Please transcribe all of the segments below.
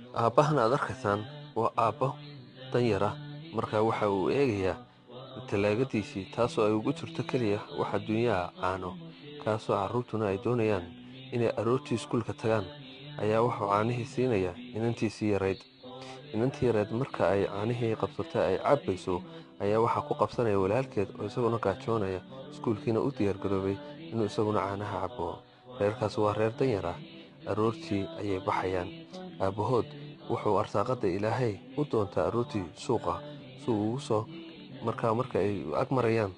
Aabbahan aad arkaysaan waa aabbo danyar ah, markaa waxa uu eegayaa talaagadiisii taasoo ay ugu jirto keliya wax adduunyaha caano, kaasoo carruurtuna ay doonayaan inay aroortii iskuulka tagaan, ayaa wuxuu caanihii siinayaa inantiisii yarayd. Inantii yareed marka ay caanihii qabsatay ay cabbayso, ayaa waxaa ku qabsanaya walaalkeed oo isaguna gaajoonaya, iskuulkiina u diyaargaroobay inuu isaguna caanaha cabbo. Reerkaas waa reer danyar ah. Aroortii ayay baxayaan. Aabbahood wuxuu arsaaqadda Ilaahay u doontaa aroortii suuqa si uu ugu soo marka ay ag marayaan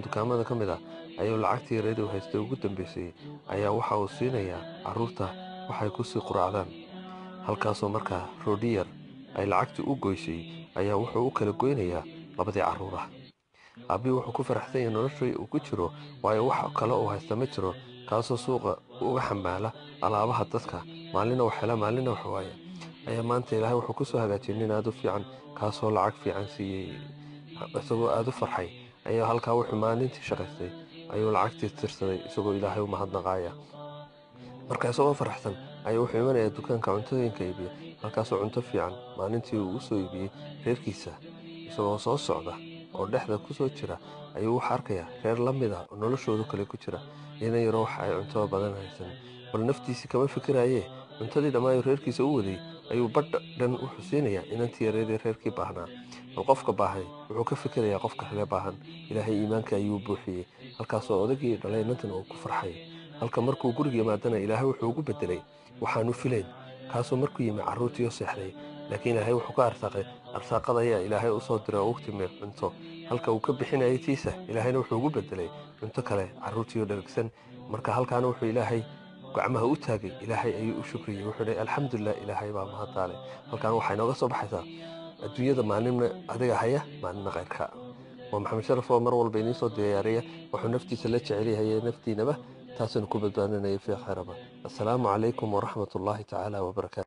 dukaamada ka mid ah, ayuu lacagtii yareed uu haystay ugu dambaysay ayaa waxa uu siinayaa carruurta waxay ku sii quraacdaan. Halkaasoo markaa roodhi yar ay lacagtii u goysay ayaa wuxuu u kala goynayaa labadii carruur ah. Aabbihii wuxuu ku faraxsan yahay noloshii uu ku jiro, waayo wax kale uu haysta ma jiro, kaasoo suuqa uga xamaala alaabaha dadka, maalina wax hela maalina wax waaya. Ayaa maanta Ilaahay wuxuu ku soo hagaajiyay nin aad u fiican, kaasoo lacag fiican siiyey. Isagoo aad u farxay ayaa halkaa wuxuu maalintii shaqaystay ayuu lacagtii tirsaday isagoo Ilaahay u mahadnaqaya. Marka isagoo faraxsan ayuu wuxuu imanayaa dukaanka cuntooyinka iibiya, halkaasoo cunto fiican maalintii uu u soo iibiyey reerkiisa. Isagoo soo socda oo dhexda ku soo jira ayuu wax arkayaa reer la mid ah oo noloshoodu kale ku jira, iyana yaro wax ay cunto badan haysan. Bal naftiisii kama fikirayee cuntadii dhammaan reerkiisa u waday ayuu badh dhan u xusiinayaa inantii yareed ee reerkii baahnaa. Bal qofka baahay wuxuu ka fikirayaa qofka kale baahan. Ilaahay iimaanka ayuu buuxiyey, halkaasoo odagii dhalay inantan uu ku farxay. Halka markuu guriga yimaadana Ilaahay wuxuu ugu bedelay waxaanu filayn, kaasoo markuu yimi carruurtii oo seexday, laakiin Ilaahay wuxuu ka arsaaqay. Arsaaqada ayaa Ilaahay u soo diray oo u timid cunto, halka uu ka bixinayay tiisa Ilaahayna wuxuu ugu bedelay cunto kale carruurtii oo dhergsan. Marka halkaana wuxuu Ilaahay gacmaha u taagay, Ilaahay ayuu u shukriyey, wuxuu dhahay alxamdulilah, Ilaahay baa mahaddaale. Halkaan waxay nooga soo baxaysaa adduunyada maalinna adiga haya, maalinna khayrka. Waa Maxamed Sharaf oo mar walba idiin soo diyaariya wuxuu naftiisa la jecel yahay naftiinaba, taasina ku badbaadinaya fi khayraba. Assalaamu calaykum waraxmatullaahi tacaala wabarakaatu.